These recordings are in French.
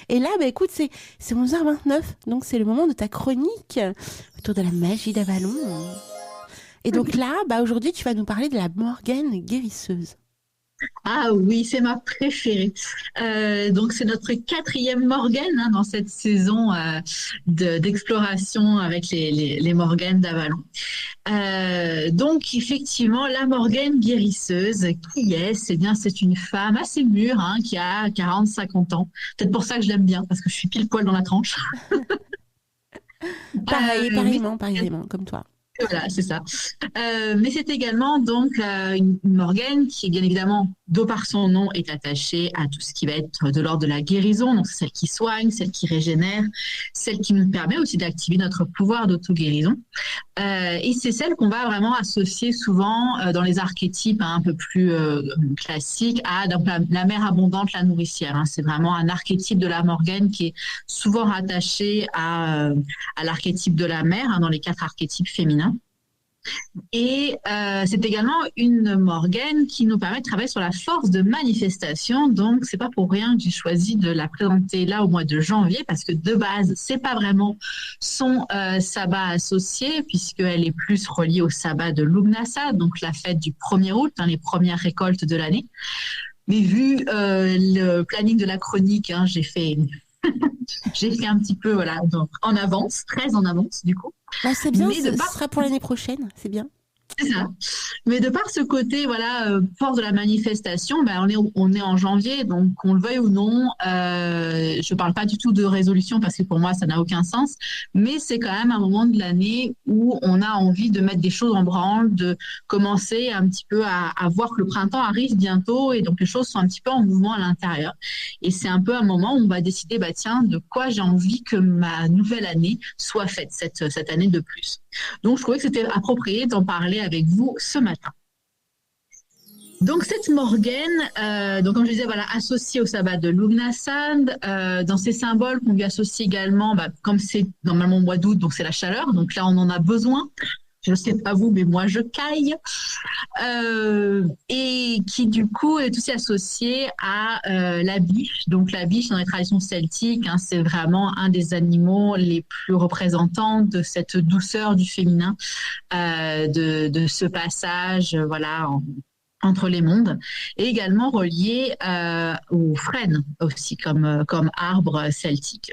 Et là, bah, écoute, c'est 11h29, donc c'est le moment de ta chronique autour de la magie d'Avalon. Et donc là, bah, aujourd'hui, tu vas nous parler de la Morgane guérisseuse. Ah oui, c'est ma préférée. Donc c'est notre quatrième Morgane dans cette saison d'exploration avec les Morganes d'Avalon. Donc effectivement, la Morgane guérisseuse, qui est? Eh bien, c'est une femme assez mûre qui a 40-50 ans. Peut-être pour ça que je l'aime bien, parce que je suis pile poil dans la tranche. Pareil, Mais pareillement, comme toi. voilà, c'est ça. Mais c'est également donc une Morgane qui, bien évidemment, de par son nom, est attachée à tout ce qui va être de l'ordre de la guérison. Donc, c'est celle qui soigne, celle qui régénère, celle qui nous permet aussi d'activer notre pouvoir d'auto-guérison. Et c'est celle qu'on va vraiment associer souvent dans les archétypes un peu plus classiques à donc, la mère abondante, la nourricière. C'est vraiment un archétype de la Morgane qui est souvent rattaché à l'archétype de la mère dans les 4 archétypes féminins. Et c'est également une Morgane qui nous permet de travailler sur la force de manifestation. Donc, c'est pas pour rien que j'ai choisi de la présenter là au mois de janvier, parce que de base, c'est pas vraiment son sabbat associé, puisqu'elle est plus reliée au sabbat de Lugnasa, donc la fête du 1er août, les premières récoltes de l'année. Mais vu le planning de la chronique, j'ai fait un petit peu voilà, donc, en avance, très en avance du coup. Bah, c'est bien, Mais de ce par sera pour l'année prochaine, c'est bien. C'est ça. Mais de par ce côté, voilà, force de la manifestation, ben, on est en janvier, donc qu'on le veuille ou non, je parle pas du tout de résolution parce que pour moi, ça n'a aucun sens, mais c'est quand même un moment de l'année où on a envie de mettre des choses en branle, de commencer un petit peu à voir que le printemps arrive bientôt et donc les choses sont un petit peu en mouvement à l'intérieur. Et c'est un peu un moment où on va décider, bah tiens, de quoi j'ai envie que ma nouvelle année soit faite, cette année de plus. Donc, je trouvais que c'était approprié d'en parler avec vous ce matin. Donc, cette Morgane, donc comme je disais, voilà, associée au sabbat de Lugnasad, dans ces symboles qu'on lui associe également, bah, comme c'est normalement au mois d'août, donc c'est la chaleur, donc là on en a besoin. Je ne sais pas vous, mais moi je caille. Et qui du coup est aussi associée à la biche. Donc la biche dans les traditions celtiques, c'est vraiment un des animaux les plus représentants de cette douceur du féminin, de ce passage, voilà, entre les mondes, et également relié aux frênes aussi comme arbre celtique.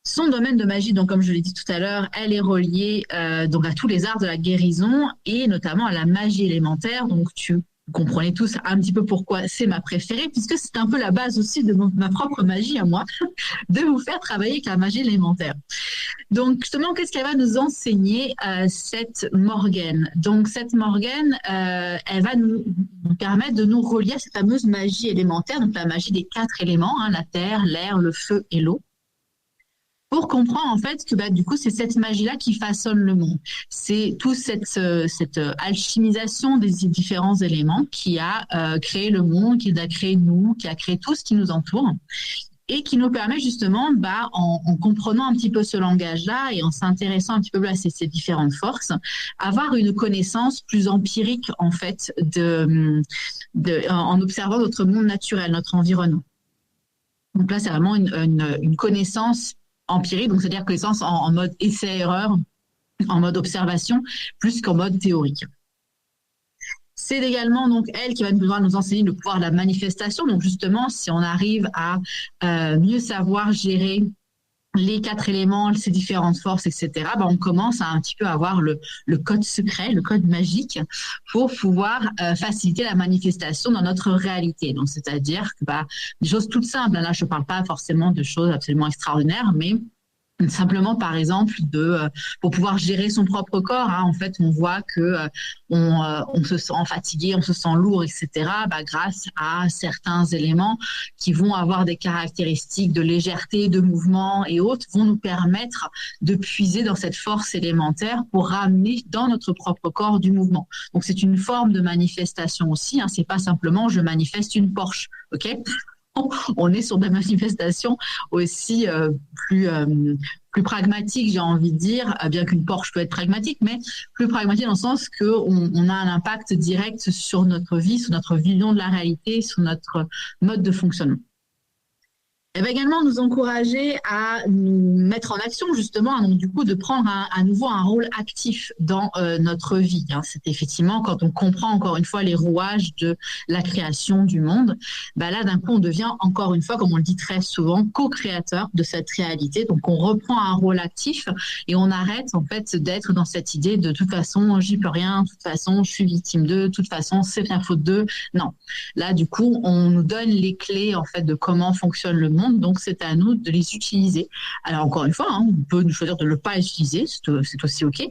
Son domaine de magie, donc comme je l'ai dit tout à l'heure, elle est reliée donc à tous les arts de la guérison et notamment à la magie élémentaire. Donc vous comprenez tous un petit peu pourquoi c'est ma préférée, puisque c'est un peu la base aussi de ma propre magie à moi, de vous faire travailler avec la magie élémentaire. Donc justement, qu'est-ce qu'elle va nous enseigner cette Morgane? Donc cette Morgane, elle va nous permettre de nous relier à cette fameuse magie élémentaire, donc la magie des 4 éléments, la terre, l'air, le feu et l'eau, pour comprendre en fait que du coup c'est cette magie-là qui façonne le monde. C'est toute cette alchimisation des différents éléments qui a créé le monde, qui a créé nous, qui a créé tout ce qui nous entoure et qui nous permet justement, en comprenant un petit peu ce langage-là et en s'intéressant un petit peu à ces différentes forces, avoir une connaissance plus empirique en fait en observant notre monde naturel, notre environnement. Donc là, c'est vraiment une connaissance empirique, donc c'est-à-dire connaissance en mode essai-erreur, en mode observation, plus qu'en mode théorique. C'est également donc elle qui va nous enseigner le pouvoir de la manifestation. Donc justement, si on arrive à mieux savoir gérer les 4 éléments, ces différentes forces, etc., on commence à un petit peu avoir le code secret, le code magique pour pouvoir faciliter la manifestation dans notre réalité. Donc, c'est-à-dire que des choses toutes simples. Là, je ne parle pas forcément de choses absolument extraordinaires, mais simplement, par exemple, pour pouvoir gérer son propre corps. En fait, on voit que on se sent fatigué, on se sent lourd, etc. Grâce à certains éléments qui vont avoir des caractéristiques de légèreté, de mouvement et autres, vont nous permettre de puiser dans cette force élémentaire pour ramener dans notre propre corps du mouvement. Donc, c'est une forme de manifestation aussi. C'est pas simplement je manifeste une Porsche, ok? On est sur des manifestations aussi plus pragmatiques, j'ai envie de dire, bien qu'une Porsche peut être pragmatique, mais plus pragmatique dans le sens qu'on a un impact direct sur notre vie, sur notre vision de la réalité, sur notre mode de fonctionnement. Elle va également nous encourager à nous mettre en action, justement, donc du coup de prendre à nouveau un rôle actif dans notre vie. C'est effectivement quand on comprend encore une fois les rouages de la création du monde, bah là d'un coup on devient encore une fois, comme on le dit très souvent, co-créateur de cette réalité. Donc on reprend un rôle actif et on arrête en fait d'être dans cette idée de toute façon j'y peux rien, de toute façon je suis victime d'eux, de toute façon c'est la faute d'eux. Non, là du coup on nous donne les clés en fait de comment fonctionne le monde. Donc, c'est à nous de les utiliser. Alors, encore une fois, on peut choisir de ne pas les utiliser, c'est aussi OK.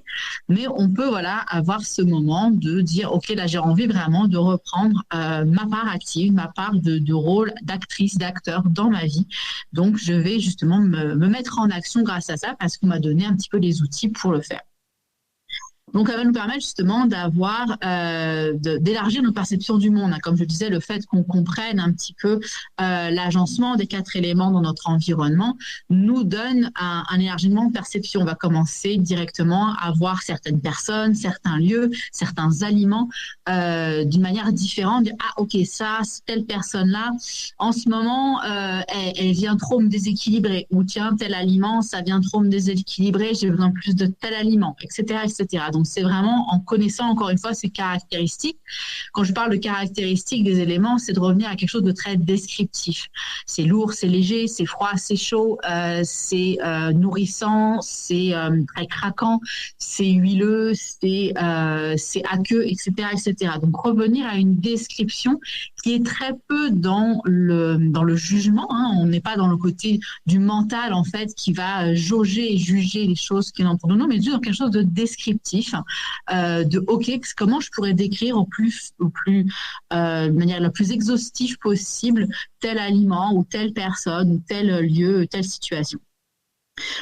Mais on peut, voilà, avoir ce moment de dire, OK, là, j'ai envie vraiment de reprendre ma part active, ma part de rôle d'actrice, d'acteur dans ma vie. Donc, je vais justement me mettre en action grâce à ça parce qu'on m'a donné un petit peu les outils pour le faire. Donc, ça va nous permettre justement d'élargir nos perceptions du monde. Comme je disais, le fait qu'on comprenne un petit peu l'agencement des 4 éléments dans notre environnement nous donne un élargissement de perception. On va commencer directement à voir certaines personnes, certains lieux, certains aliments d'une manière différente. Dire, ah, ok, ça, telle personne-là, en ce moment, elle vient trop me déséquilibrer. Ou tiens, tel aliment, ça vient trop me déséquilibrer, j'ai besoin plus de tel aliment, etc., etc. Donc, c'est vraiment en connaissant encore une fois ces caractéristiques. Quand je parle de caractéristiques des éléments, c'est de revenir à quelque chose de très descriptif. C'est lourd, c'est léger, c'est froid, c'est chaud, c'est nourrissant, c'est très craquant, c'est huileux, c'est aqueux, etc., etc. Donc revenir à une description qui est très peu dans le jugement. On n'est pas dans le côté du mental en fait qui va jauger et juger les choses qui l'entourent de nous, mais juste dans quelque chose de descriptif. De OK, comment je pourrais décrire de manière la plus exhaustive possible tel aliment ou telle personne ou tel lieu, telle situation.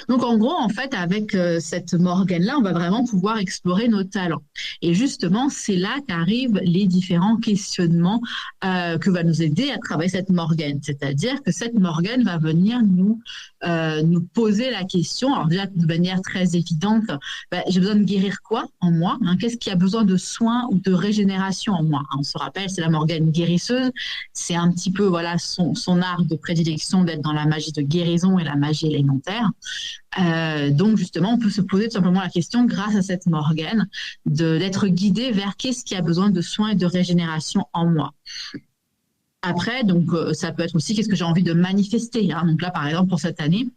Donc, en gros, en fait, avec cette Morgane-là, on va vraiment pouvoir explorer nos talents. Et justement, c'est là qu'arrivent les différents questionnements que va nous aider à travailler cette Morgane. C'est-à-dire que cette Morgane va venir nous poser la question, alors déjà de manière très évidente, j'ai besoin de guérir quoi en moi, qu'est-ce qui a besoin de soins ou de régénération en moi. On se rappelle, c'est la Morgane guérisseuse, c'est un petit peu voilà son art de prédilection d'être dans la magie de guérison et la magie élémentaire. Donc justement, on peut se poser tout simplement la question, grâce à cette Morgane, d'être guidé vers qu'est-ce qui a besoin de soins et de régénération en moi. Après, donc ça peut être aussi qu'est-ce que j'ai envie de manifester. Donc là, par exemple, pour cette année,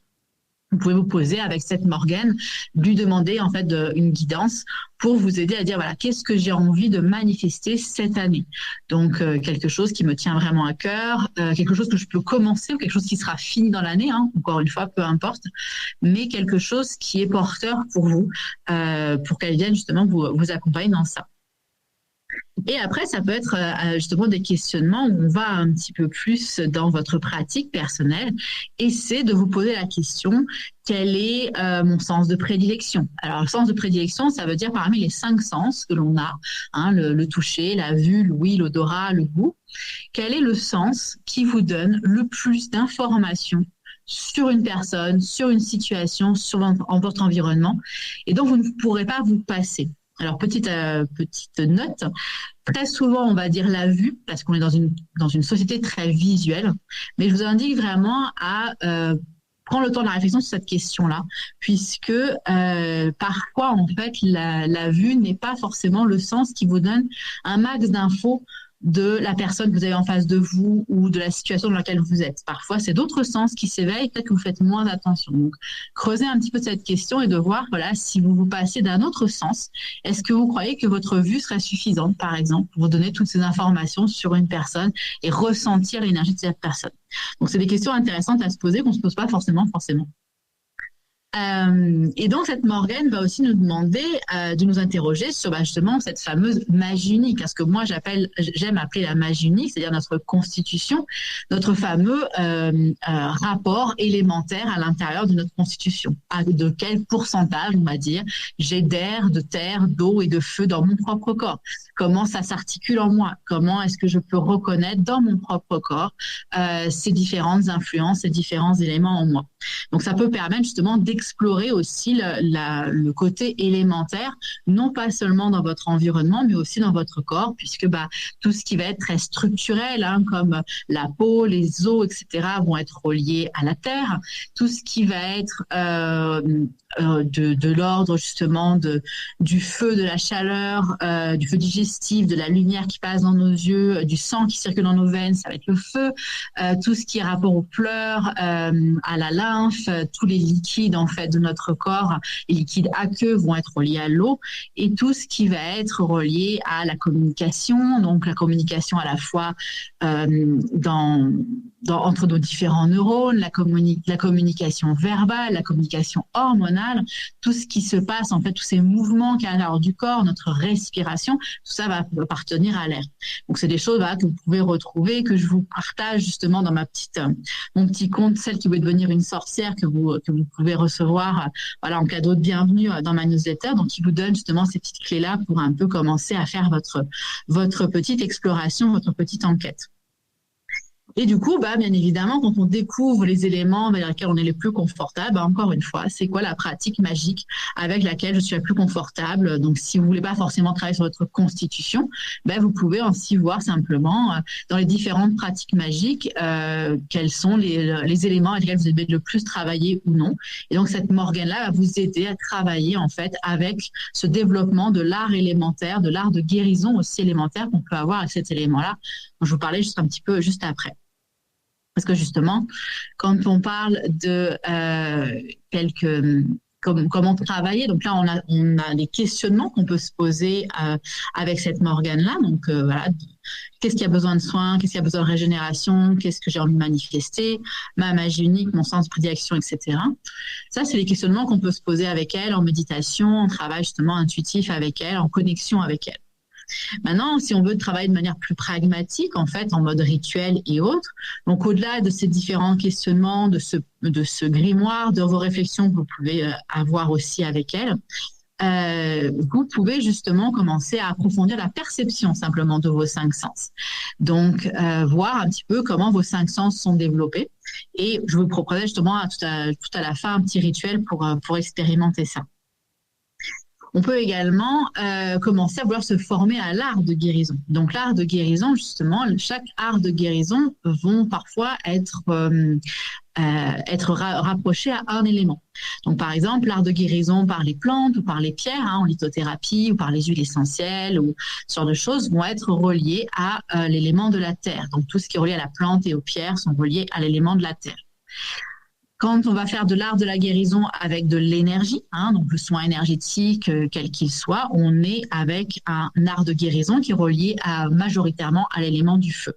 vous pouvez vous poser avec cette Morgane, lui demander en fait une guidance pour vous aider à dire voilà qu'est-ce que j'ai envie de manifester cette année. Donc quelque chose qui me tient vraiment à cœur, quelque chose que je peux commencer ou quelque chose qui sera fini dans l'année. Encore une fois, peu importe, mais quelque chose qui est porteur pour vous, pour qu'elle vienne justement vous accompagner dans ça. Et après, ça peut être justement des questionnements où on va un petit peu plus dans votre pratique personnelle et c'est de vous poser la question, quel est mon sens de prédilection? Alors, le sens de prédilection, ça veut dire parmi les 5 sens que l'on a, le toucher, la vue, l'ouïe, l'odorat, le goût, quel est le sens qui vous donne le plus d'informations sur une personne, sur une situation, sur votre environnement et dont vous ne pourrez pas vous passer? Alors, petite note, très souvent, on va dire la vue, parce qu'on est dans une société très visuelle, mais je vous indique vraiment à prendre le temps de la réflexion sur cette question-là, puisque parfois, en fait, la vue n'est pas forcément le sens qui vous donne un max d'infos de la personne que vous avez en face de vous ou de la situation dans laquelle vous êtes. Parfois, c'est d'autres sens qui s'éveillent, peut-être que vous faites moins attention. Donc, creusez un petit peu cette question et de voir, voilà, si vous vous passez d'un autre sens, est-ce que vous croyez que votre vue serait suffisante, par exemple, pour vous donner toutes ces informations sur une personne et ressentir l'énergie de cette personne? Donc, c'est des questions intéressantes à se poser qu'on ne se pose pas forcément. Et donc, cette Morgane va aussi nous demander de nous interroger sur justement cette fameuse magie unique, ce que moi j'aime appeler la magie unique, c'est-à-dire notre constitution, notre fameux rapport élémentaire à l'intérieur de notre constitution. De quel pourcentage, on va dire, j'ai d'air, de terre, d'eau et de feu dans mon propre corps? comment ça s'articule en moi, comment est-ce que je peux reconnaître dans mon propre corps ces différentes influences, ces différents éléments en moi. Donc ça peut permettre justement d'explorer aussi le côté élémentaire, non pas seulement dans votre environnement, mais aussi dans votre corps, puisque tout ce qui va être très structurel, comme la peau, les os, etc., vont être reliés à la terre. Tout ce qui va être de l'ordre justement du feu, de la chaleur, du feu digestif, de la lumière qui passe dans nos yeux, du sang qui circule dans nos veines, ça va être le feu. Tout ce qui est rapport aux pleurs, à la lymphe, tous les liquides en fait de notre corps, les liquides aqueux vont être reliés à l'eau, et tout ce qui va être relié à la communication, donc la communication à la fois entre nos différents neurones, la communication verbale, la communication hormonale, tout ce qui se passe, en fait, tous ces mouvements qu'il y a à l'intérieur du corps, notre respiration, tout ça va appartenir à l'air. Donc, c'est des choses que vous pouvez retrouver, que je vous partage justement dans mon petit compte, celle qui veut devenir une sorcière, que vous pouvez recevoir en cadeau de bienvenue dans ma newsletter. Donc, qui vous donne justement ces petites clés-là pour un peu commencer à faire votre petite exploration, votre petite enquête. Et du coup, bien évidemment, quand on découvre les éléments avec lesquels on est les plus confortable, encore une fois, c'est quoi la pratique magique avec laquelle je suis la plus confortable? Donc, si vous voulez pas forcément travailler sur votre constitution, vous pouvez aussi voir simplement dans les différentes pratiques magiques quels sont les éléments avec lesquels vous devez le plus travailler ou non. Et donc, cette Morgane-là va vous aider à travailler en fait avec ce développement de l'art élémentaire, de l'art de guérison aussi élémentaire qu'on peut avoir avec cet élément-là, dont je vous parlais juste un petit peu juste après. Parce que justement, quand on parle de comment travailler, donc là, on a des questionnements qu'on peut se poser avec cette Morgane-là. Donc, qu'est-ce qui a besoin de soins, qu'est-ce qui a besoin de régénération, qu'est-ce que j'ai envie de manifester, ma magie unique, mon sens de prédilection, etc. Ça, c'est les questionnements qu'on peut se poser avec elle en méditation, en travail justement intuitif avec elle, en connexion avec elle. Maintenant, si on veut travailler de manière plus pragmatique, en fait, en mode rituel et autres, donc au-delà de ces différents questionnements, de ce grimoire, de vos réflexions que vous pouvez avoir aussi avec elle, vous pouvez justement commencer à approfondir la perception simplement de vos 5 sens. Donc, voir un petit peu comment vos 5 sens sont développés. Et je vous proposais justement tout à la fin un petit rituel pour expérimenter ça. On peut également commencer à vouloir se former à l'art de guérison. Donc l'art de guérison, justement, chaque art de guérison vont parfois être rapprochés à un élément. Donc par exemple, l'art de guérison par les plantes ou par les pierres, en lithothérapie ou par les huiles essentielles ou ce genre de choses vont être reliés à l'élément de la terre. Donc tout ce qui est relié à la plante et aux pierres sont reliés à l'élément de la terre. Quand on va faire de l'art de la guérison avec de l'énergie, donc le soin énergétique, quel qu'il soit, on est avec un art de guérison qui est relié majoritairement à l'élément du feu.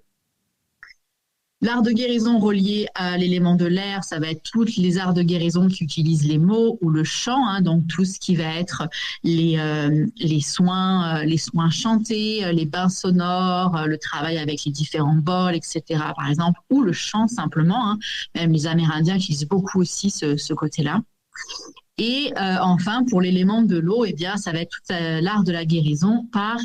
L'art de guérison relié à l'élément de l'air, ça va être tous les arts de guérison qui utilisent les mots ou le chant, donc tout ce qui va être les soins chantés, les bains sonores, le travail avec les différents bols, etc. par exemple, ou le chant simplement. Même les Amérindiens utilisent beaucoup aussi ce côté-là. Et enfin, pour l'élément de l'eau, ça va être tout l'art de la guérison par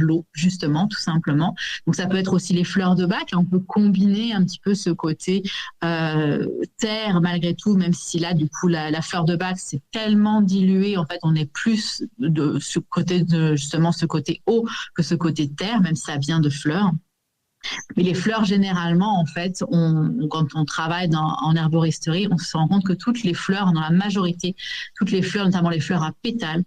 l'eau, justement, tout simplement. Donc, ça peut être aussi les fleurs de Bach. On peut combiner un petit peu ce côté terre, malgré tout, même si là, du coup, la fleur de Bach, c'est tellement dilué. En fait, on est plus de ce côté justement, ce côté eau que ce côté terre, même si ça vient de fleurs. Mais les fleurs, généralement, en fait, quand on travaille en herboristerie, on se rend compte que toutes les fleurs, dans la majorité, toutes les fleurs, notamment les fleurs à pétales,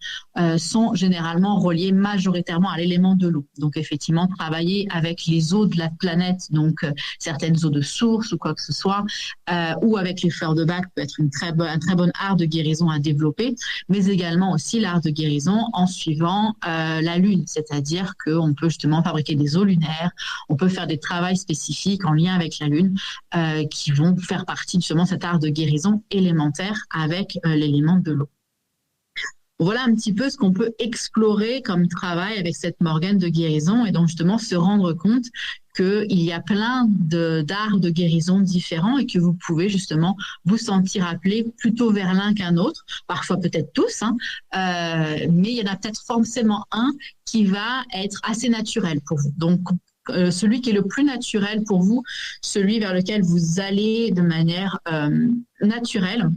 sont généralement reliées majoritairement à l'élément de l'eau. Donc, effectivement, travailler avec les eaux de la planète, donc certaines eaux de source ou quoi que ce soit, ou avec les fleurs de Bach peut être un très bon art de guérison à développer, mais également aussi l'art de guérison en suivant la lune, c'est-à-dire qu'on peut justement fabriquer des eaux lunaires, on peut faire des travaux spécifiques en lien avec la lune qui vont faire partie justement de cet art de guérison élémentaire avec l'élément de l'eau. Voilà un petit peu ce qu'on peut explorer comme travail avec cette Morgane de guérison et donc justement se rendre compte qu'il y a plein d'arts de guérison différents et que vous pouvez justement vous sentir appelé plutôt vers l'un qu'un autre, parfois peut-être tous, hein, mais il y en a peut-être forcément un qui va être assez naturel pour vous. Donc, celui qui est le plus naturel pour vous, celui vers lequel vous allez de manière naturelle,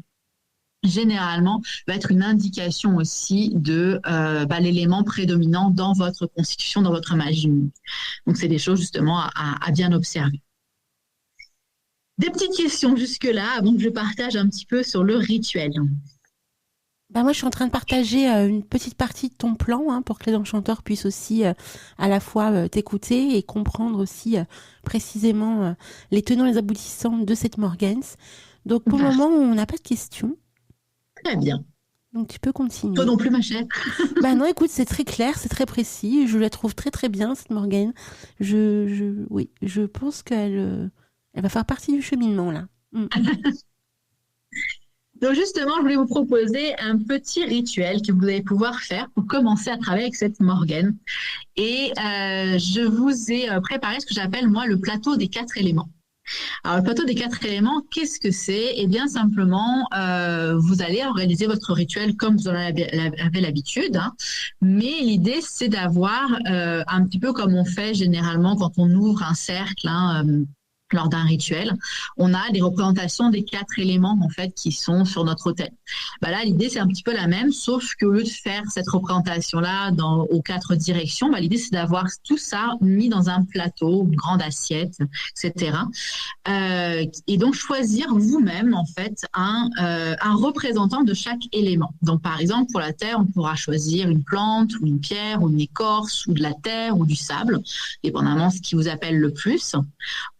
généralement, va être une indication aussi de l'élément prédominant dans votre constitution, dans votre magie. Donc, c'est des choses justement à bien observer. Des petites questions jusque-là, avant que je partage un petit peu sur le rituel. Bah moi, je suis en train de partager une petite partie de ton plan hein, pour que les enchanteurs puissent aussi à la fois t'écouter et comprendre aussi précisément les tenants et les aboutissants de cette Morgans. Donc, pour le moment, on n'a pas de questions. Très bien. Donc, tu peux continuer. Toi non plus, ma chère. Bah non, écoute, c'est très clair, c'est très précis. Je la trouve très, très bien, cette Morgane. Oui, je pense qu'elle elle va faire partie du cheminement, là. Donc justement, je voulais vous proposer un petit rituel que vous allez pouvoir faire pour commencer à travailler avec cette Morgane. Et je vous ai préparé ce que j'appelle, moi, le plateau des 4 éléments. Alors, le plateau des 4 éléments, qu'est-ce que c'est? Eh bien, simplement, vous allez organiser votre rituel comme vous en avez l'habitude. Hein. Mais l'idée, c'est d'avoir un petit peu comme on fait généralement quand on ouvre un cercle, hein, lors d'un rituel, on a des représentations des 4 éléments en fait qui sont sur notre autel. Bah là, l'idée c'est un petit peu la même, sauf qu'au lieu de faire cette représentation-là aux 4 directions, bah, l'idée c'est d'avoir tout ça mis dans un plateau, une grande assiette, etc. Et donc choisir vous-même en fait un représentant de chaque élément. Donc par exemple pour la terre, on pourra choisir une plante ou une pierre ou une écorce ou de la terre ou du sable, dépendamment de ce qui vous appelle le plus.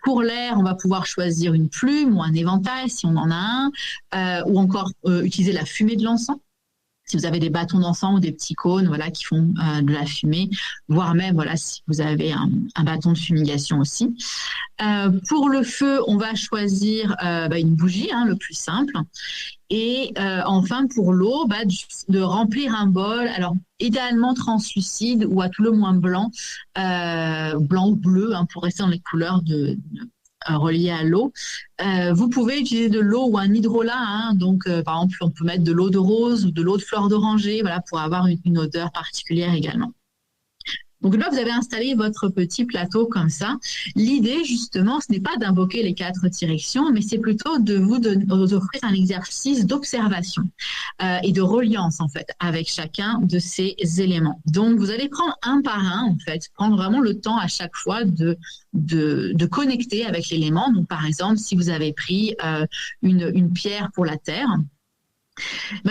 Pour l'air, on va pouvoir choisir une plume ou un éventail si on en a un, ou encore utiliser la fumée de l'encens. Si vous avez des bâtons d'encens ou des petits cônes, voilà, qui font de la fumée, voire même, voilà, si vous avez un bâton de fumigation aussi. Pour le feu, on va choisir une bougie, hein, le plus simple. Et enfin, pour l'eau, de remplir un bol, alors idéalement translucide ou à tout le moins blanc, blanc ou bleu, hein, pour rester dans les couleurs reliées à l'eau. Vous pouvez utiliser de l'eau ou un hydrolat, hein, donc par exemple, on peut mettre de l'eau de rose ou de l'eau de fleur d'oranger, voilà, pour avoir une odeur particulière également. Donc là, vous avez installé votre petit plateau comme ça. L'idée, justement, ce n'est pas d'invoquer les 4 directions, mais c'est plutôt de vous offrir un exercice d'observation et de reliance, en fait, avec chacun de ces éléments. Donc, vous allez prendre un par un, en fait, prendre vraiment le temps à chaque fois de connecter avec l'élément. Donc, par exemple, si vous avez pris une pierre pour la terre,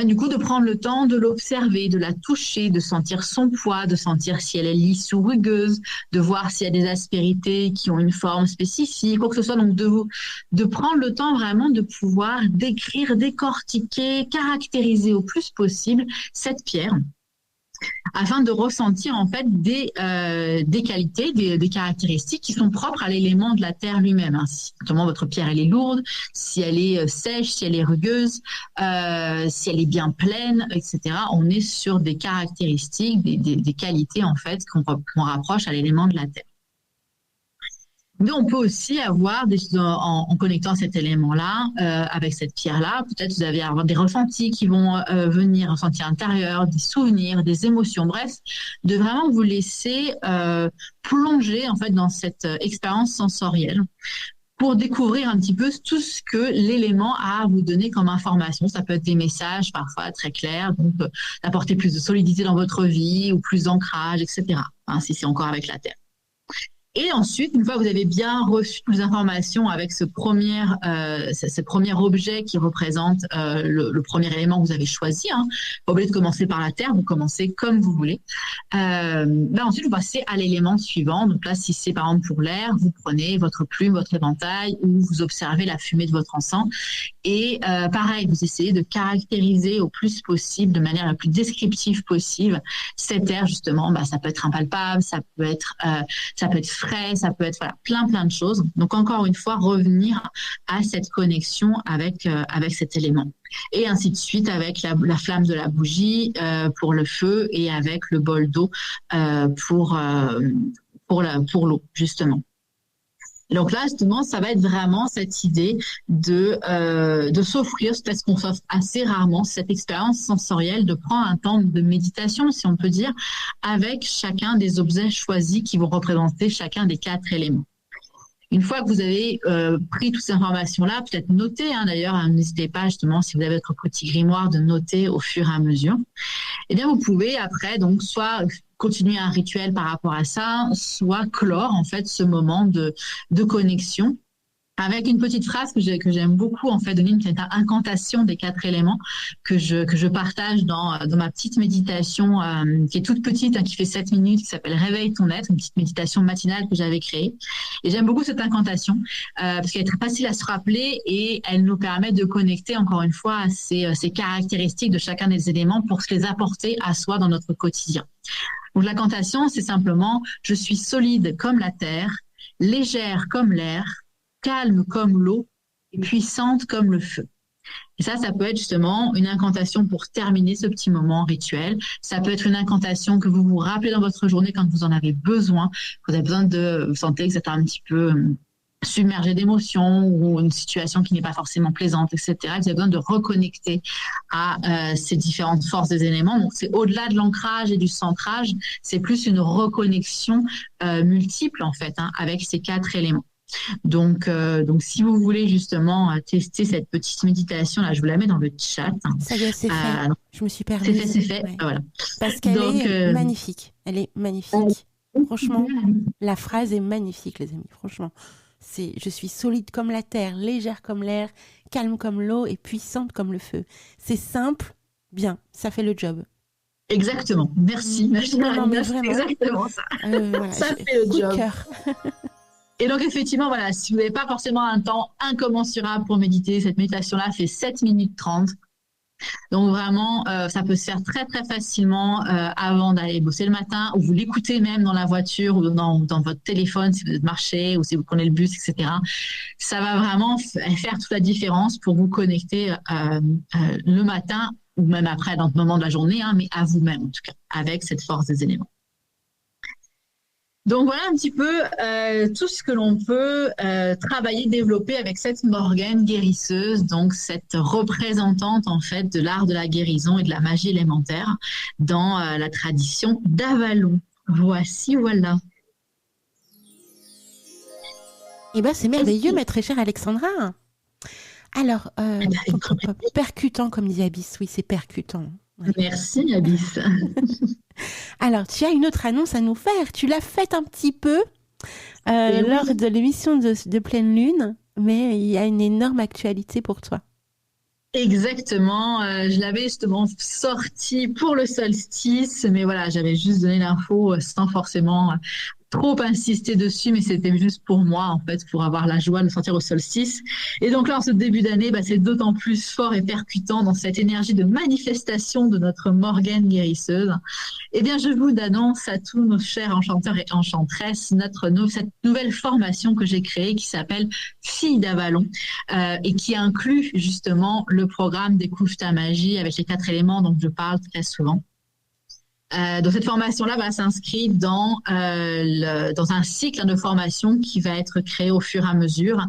du coup, de prendre le temps de l'observer, de la toucher, de sentir son poids, de sentir si elle est lisse ou rugueuse, de voir s'il y a des aspérités qui ont une forme spécifique, quoi que ce soit. Donc, de prendre le temps vraiment de pouvoir décrire, décortiquer, caractériser au plus possible cette pierre, afin de ressentir en fait des qualités, des caractéristiques qui sont propres à l'élément de la terre lui-même. Hein. Si notamment votre pierre elle est lourde, si elle est sèche, si elle est rugueuse, si elle est bien pleine, etc. On est sur des caractéristiques, des qualités en fait qu'on rapproche à l'élément de la terre. Mais on peut aussi avoir, en connectant cet élément-là, avec cette pierre-là, peut-être vous allez avoir des ressentis qui vont venir, ressentis intérieurs, des souvenirs, des émotions, bref, de vraiment vous laisser plonger en fait dans cette expérience sensorielle pour découvrir un petit peu tout ce que l'élément a à vous donner comme information. Ça peut être des messages parfois très clairs, donc d'apporter plus de solidité dans votre vie ou plus d'ancrage, etc., hein, si c'est encore avec la terre. Et ensuite, une fois que vous avez bien reçu toutes les informations avec ce premier objet qui représente le premier élément que vous avez choisi, hein, pas obligé de commencer par la terre, vous commencez comme vous voulez. Ensuite, vous passez à l'élément suivant. Donc là, si c'est par exemple pour l'air, vous prenez votre plume, votre éventail, ou vous observez la fumée de votre encens. Et pareil, vous essayez de caractériser au plus possible, de manière la plus descriptive possible, cet air justement. Ça peut être impalpable, ça peut être frais, ça peut être plein de choses. Donc encore une fois, revenir à cette connexion avec cet élément. Et ainsi de suite avec la flamme de la bougie pour le feu et avec le bol d'eau pour l'eau, justement. Et donc là, justement, ça va être vraiment cette idée de s'offrir, parce qu'on s'offre assez rarement, cette expérience sensorielle de prendre un temps de méditation, si on peut dire, avec chacun des objets choisis qui vont représenter chacun des 4 éléments. Une fois que vous avez pris toutes ces informations-là, peut-être noter, d'ailleurs, n'hésitez pas justement, si vous avez votre petit grimoire, de noter au fur et à mesure. Eh bien, vous pouvez après, donc, soit continuer un rituel par rapport à ça, soit clore, en fait, ce moment de connexion avec une petite phrase que j'aime beaucoup, en fait, donner une incantation des 4 éléments que je partage dans ma petite méditation qui est toute petite, qui fait 7 minutes, qui s'appelle Réveille ton être, une petite méditation matinale que j'avais créée. Et j'aime beaucoup cette incantation parce qu'elle est très facile à se rappeler et elle nous permet de connecter, encore une fois, à ces caractéristiques de chacun des éléments pour se les apporter à soi dans notre quotidien. Donc l'incantation, c'est simplement « Je suis solide comme la terre, légère comme l'air, calme comme l'eau et puissante comme le feu ». Et ça peut être justement une incantation pour terminer ce petit moment rituel. Ça peut être une incantation que vous vous rappelez dans votre journée quand vous en avez besoin. Vous avez besoin vous sentez que vous êtes un petit peu submergé d'émotions ou une situation qui n'est pas forcément plaisante, etc. Vous avez besoin de reconnecter à ces différentes forces des éléments. Donc, c'est au-delà de l'ancrage et du centrage, c'est plus une reconnexion multiple, en fait, avec ces 4 éléments. Donc, si vous voulez justement tester cette petite méditation, là, je vous la mets dans le chat. Ça y est, c'est fait. Je me suis permise. C'est fait. Ouais. Voilà. Parce qu'elle est magnifique. Elle est magnifique. Franchement, la phrase est magnifique, les amis. Franchement, je suis solide comme la terre, légère comme l'air, calme comme l'eau et puissante comme le feu. C'est simple, bien, ça fait le job. Exactement. Merci. Non, mais vraiment. Exactement ça. Voilà, ça fait le job. Cœur. Et donc, effectivement, voilà, si vous n'avez pas forcément un temps incommensurable pour méditer, cette méditation-là fait 7 minutes 30. Donc, vraiment, ça peut se faire très, très facilement avant d'aller bosser le matin, ou vous l'écoutez même dans la voiture ou dans votre téléphone si vous marchez ou si vous prenez le bus, etc. Ça va vraiment faire toute la différence pour vous connecter le matin ou même après, dans le moment de la journée, mais à vous-même, en tout cas, avec cette force des éléments. Donc voilà un petit peu tout ce que l'on peut travailler, développer avec cette Morgane guérisseuse, donc cette représentante en fait de l'art de la guérison et de la magie élémentaire dans la tradition d'Avalon. Voilà. Eh ben c'est merveilleux, ma très chère Alexandra. Alors, percutant comme dit Abyss, oui c'est percutant. Ouais. Merci Abyss. Alors, tu as une autre annonce à nous faire. Tu l'as faite un petit peu lors de l'émission de Pleine Lune, mais il y a une énorme actualité pour toi. Exactement. Je l'avais justement sorti pour le solstice, mais voilà, j'avais juste donné l'info sans forcément trop insister dessus, mais c'était juste pour moi, en fait, pour avoir la joie de sortir au solstice. Et donc là, en ce début d'année, c'est d'autant plus fort et percutant dans cette énergie de manifestation de notre Morgane guérisseuse. Eh bien, je vous annonce à tous nos chers enchanteurs et enchantresses cette nouvelle formation que j'ai créée qui s'appelle Fille d'Avalon et qui inclut justement le programme Découvre ta magie avec les 4 éléments dont je parle très souvent. Donc cette formation-là s'inscrit dans un cycle de formation qui va être créé au fur et à mesure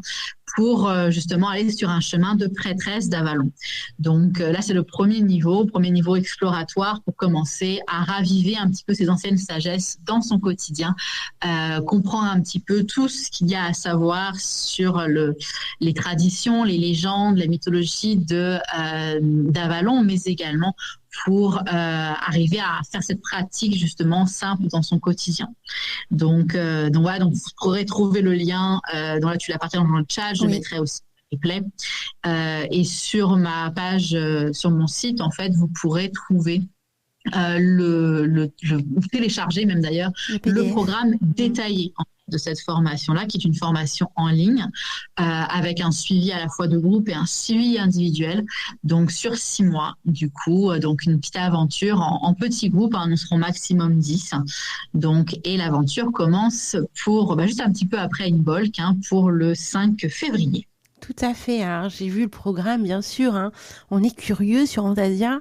pour justement aller sur un chemin de prêtresse d'Avalon. Donc là, c'est le premier niveau exploratoire pour commencer à raviver un petit peu ses anciennes sagesses dans son quotidien, comprendre un petit peu tout ce qu'il y a à savoir sur les traditions, les légendes, la mythologie d'Avalon, mais également pour arriver à faire cette pratique justement simple dans son quotidien. Donc vous pourrez trouver le lien. Donc là, tu l'as partagé dans le chat. Je mettrai aussi le replay. Et sur ma page, sur mon site, en fait, vous pourrez trouver vous télécharger même d'ailleurs le programme détaillé de cette formation-là, qui est une formation en ligne avec un suivi à la fois de groupe et un suivi individuel, donc sur 6 mois, du coup, donc une petite aventure en petits groupes, nous serons maximum 10, donc, et l'aventure commence pour juste un petit peu après Imbolc, pour le 5 février. Tout à fait. Alors, j'ai vu le programme, bien sûr, hein. On est curieux sur Fantasia.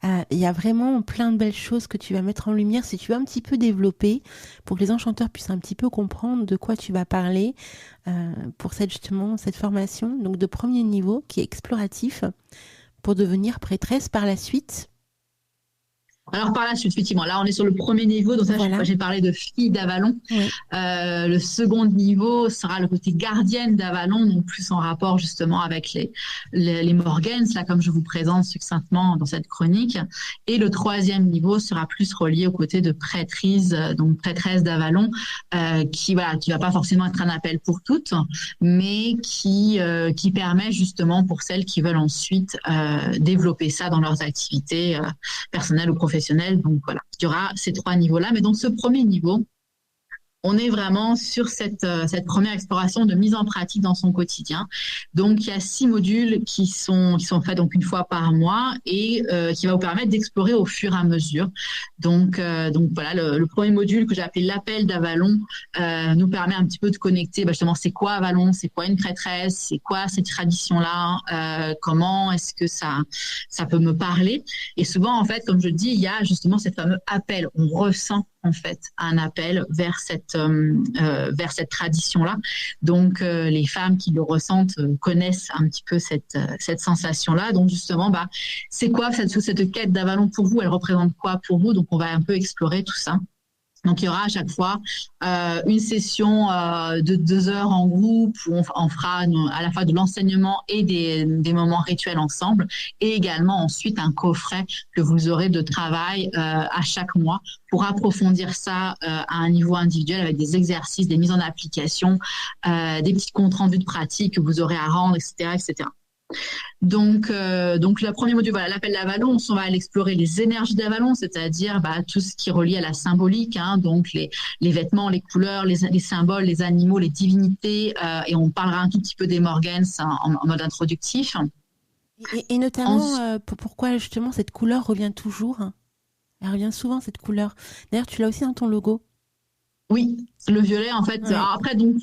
Il y a vraiment plein de belles choses que tu vas mettre en lumière si tu veux un petit peu développer pour que les enchanteurs puissent un petit peu comprendre de quoi tu vas parler pour justement cette formation donc de premier niveau qui est exploratif pour devenir prêtresse par la suite. Alors par la suite, effectivement, là on est sur le premier niveau, donc ça Voilà. j'ai parlé de fille d'Avalon. Oui. Le second niveau sera le côté gardienne d'Avalon, donc plus en rapport justement avec les Morgans, là comme je vous présente succinctement dans cette chronique. Et le troisième niveau sera plus relié au côté de prêtrise, donc prêtresse d'Avalon, qui va pas forcément être un appel pour toutes, mais qui permet justement pour celles qui veulent ensuite développer ça dans leurs activités personnelles ou professionnelles. Donc voilà, il y aura ces trois niveaux-là. Mais donc ce premier niveau, on est vraiment sur cette première exploration de mise en pratique dans son quotidien. Donc, il y a 6 modules qui sont faits donc une fois par mois et qui va vous permettre d'explorer au fur et à mesure. Donc voilà, le premier module que j'ai appelé l'appel d'Avalon nous permet un petit peu de connecter justement c'est quoi Avalon, c'est quoi une prêtresse, c'est quoi cette tradition-là, comment est-ce que ça peut me parler. Et souvent, en fait, comme je dis, il y a justement ce fameux appel. On ressent en fait un appel vers cette tradition-là. Donc les femmes qui le ressentent connaissent un petit peu cette sensation-là. Donc justement, c'est quoi cette quête d'Avalon pour vous? Elle représente quoi pour vous? Donc on va un peu explorer tout ça. Donc, il y aura à chaque fois une session de 2 heures en groupe où on fera à la fois de l'enseignement et des moments rituels ensemble et également ensuite un coffret que vous aurez de travail à chaque mois pour approfondir ça à un niveau individuel avec des exercices, des mises en application, des petits comptes rendus de pratique que vous aurez à rendre, etc., etc. Donc le premier module, voilà, l'appel d'Avalon, on va aller explorer les énergies d'Avalon, c'est-à-dire tout ce qui est relié à la symbolique, hein, donc les vêtements, les couleurs, les symboles, les animaux, les divinités, et on parlera un tout petit peu des Morgans en mode introductif. Et notamment, pourquoi justement cette couleur revient toujours, hein. Elle revient souvent, cette couleur. D'ailleurs, tu l'as aussi dans ton logo. Oui, le violet, en fait. Ouais. Après, donc,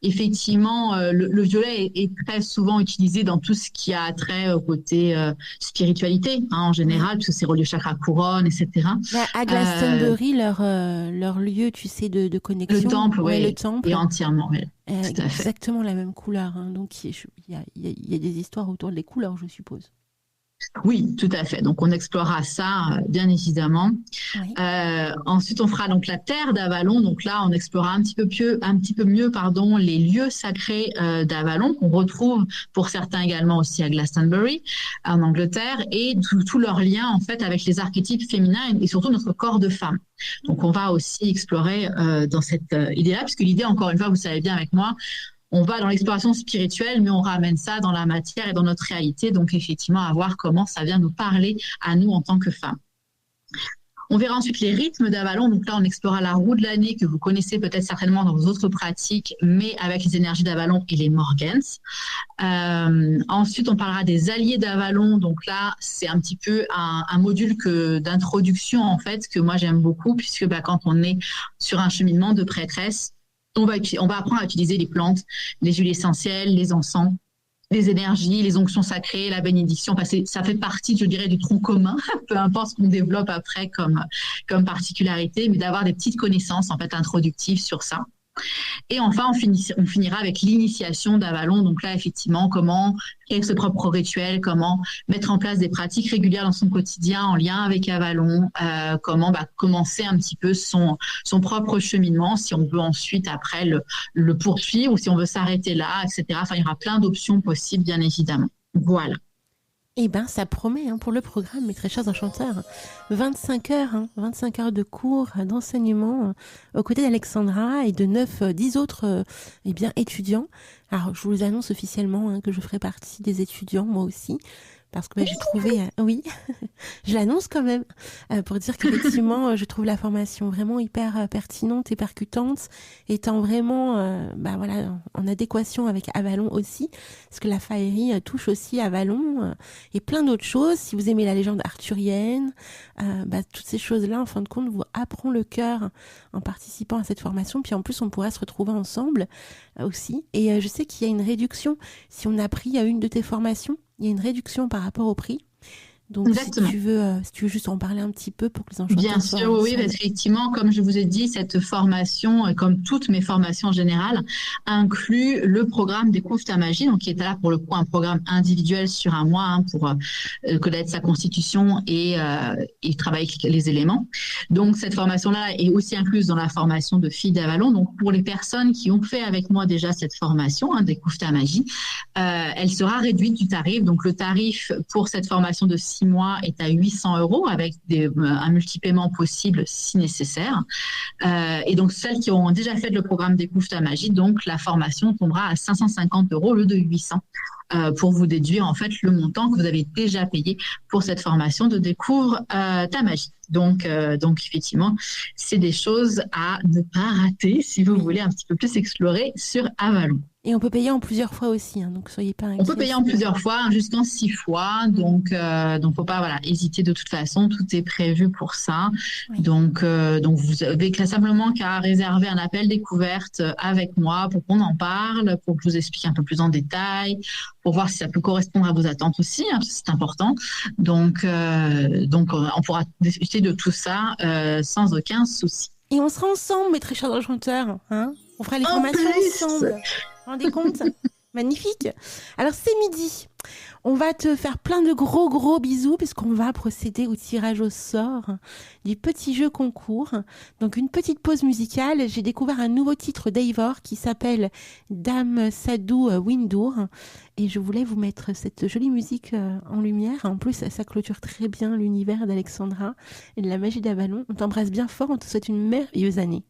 effectivement, le violet est très souvent utilisé dans tout ce qui a trait au côté spiritualité, hein, en général, puisque c'est relié au chakra couronne, etc. À Glastonbury, leur lieu, tu sais, de connexion. Le temple, oui. Le temple. Et entièrement, oui. Exactement la même couleur, hein. Donc, il y a des histoires autour des couleurs, je suppose. Oui, tout à fait. Donc, on explorera ça, bien évidemment. Oui. Ensuite, on fera donc la terre d'Avalon. Donc là, on explorera un petit peu mieux, les lieux sacrés d'Avalon qu'on retrouve pour certains également aussi à Glastonbury, en Angleterre, et tout leur lien en fait avec les archétypes féminins et surtout notre corps de femme. Donc, on va aussi explorer dans cette idée-là, puisque l'idée, encore une fois, vous savez bien avec moi, on va dans l'exploration spirituelle, mais on ramène ça dans la matière et dans notre réalité. Donc, effectivement, à voir comment ça vient nous parler à nous en tant que femmes. On verra ensuite les rythmes d'Avalon. Donc là, on explorera la roue de l'année que vous connaissez peut-être certainement dans vos autres pratiques, mais avec les énergies d'Avalon et les Morgans. Ensuite, on parlera des alliés d'Avalon. Donc là, c'est un petit peu un module d'introduction, en fait, que moi, j'aime beaucoup, puisque quand on est sur un cheminement de prêtresse, on va apprendre à utiliser les plantes, les huiles essentielles, les encens, les énergies, les onctions sacrées, la bénédiction. Ça fait partie, je dirais, du tronc commun, peu importe ce qu'on développe après comme particularité, mais d'avoir des petites connaissances en fait introductives sur ça. Et enfin, on finira avec l'initiation d'Avalon. Donc là, effectivement, comment créer ce propre rituel, comment mettre en place des pratiques régulières dans son quotidien en lien avec Avalon, comment commencer un petit peu son propre cheminement, si on veut ensuite après le poursuivre ou si on veut s'arrêter là, etc. Enfin, il y aura plein d'options possibles, bien évidemment. Voilà. Eh bien, ça promet pour le programme, mes très chers enchanteurs. 25 heures, 25 heures de cours, d'enseignement aux côtés d'Alexandra et de 10 autres étudiants. Alors, je vous annonce officiellement que je ferai partie des étudiants, moi aussi, parce que j'ai trouvé, oui, je l'annonce quand même, pour dire qu'effectivement, je trouve la formation vraiment hyper pertinente et percutante, étant vraiment, voilà, en adéquation avec Avalon aussi, parce que la faillerie touche aussi Avalon et plein d'autres choses. Si vous aimez la légende arthurienne, toutes ces choses-là, en fin de compte, vous apprend le cœur en participant à cette formation. Puis en plus, on pourra se retrouver ensemble aussi. Et je sais qu'il y a une réduction si on a pris une de tes formations. Il y a une réduction par rapport au prix. Donc, Exactement. si tu veux juste en parler un petit peu pour que les enchanteurs Bien soient... sûr, oui, parce qu'effectivement, comme je vous ai dit, cette formation, comme toutes mes formations en général, inclut le programme Découvre ta magie, donc qui est là pour le coup un programme individuel sur un mois pour connaître sa constitution et travailler avec les éléments. Donc cette formation-là est aussi incluse dans la formation de Filles d'Avalon. Donc pour les personnes qui ont fait avec moi déjà cette formation, Découvre ta magie, elle sera réduite du tarif. Donc le tarif pour cette formation de 6 mois est à 800 € avec un multipaiement possible si nécessaire. Et donc, celles qui ont déjà fait le programme Découvre ta magie, donc la formation tombera à 550 € au lieu de 800 pour vous déduire en fait le montant que vous avez déjà payé pour cette formation de Découvre ta magie. Donc effectivement, c'est des choses à ne pas rater si vous voulez un petit peu plus explorer sur Avalon. Et on peut payer en plusieurs fois aussi, donc soyez pas inquiets. On peut payer en plusieurs fois, jusqu'en 6 fois. Donc faut pas hésiter de toute façon. Tout est prévu pour ça. Oui. Donc vous avez simplement qu'à réserver un appel découverte avec moi pour qu'on en parle, pour que je vous explique un peu plus en détail, pour voir si ça peut correspondre à vos attentes aussi. C'est important. Donc on pourra discuter de tout ça sans aucun souci. Et on sera ensemble, mes très chers enchanteurs. On fera les formations ensemble. Vous vous rendez compte? Magnifique. Alors, c'est midi. On va te faire plein de gros bisous puisqu'on va procéder au tirage au sort du petit jeu concours. Donc, une petite pause musicale. J'ai découvert un nouveau titre d'Eivor qui s'appelle Dame Sadou Windour. Et je voulais vous mettre cette jolie musique en lumière. En plus, ça clôture très bien l'univers d'Alexandra et de la magie d'Avalon. On t'embrasse bien fort. On te souhaite une merveilleuse année.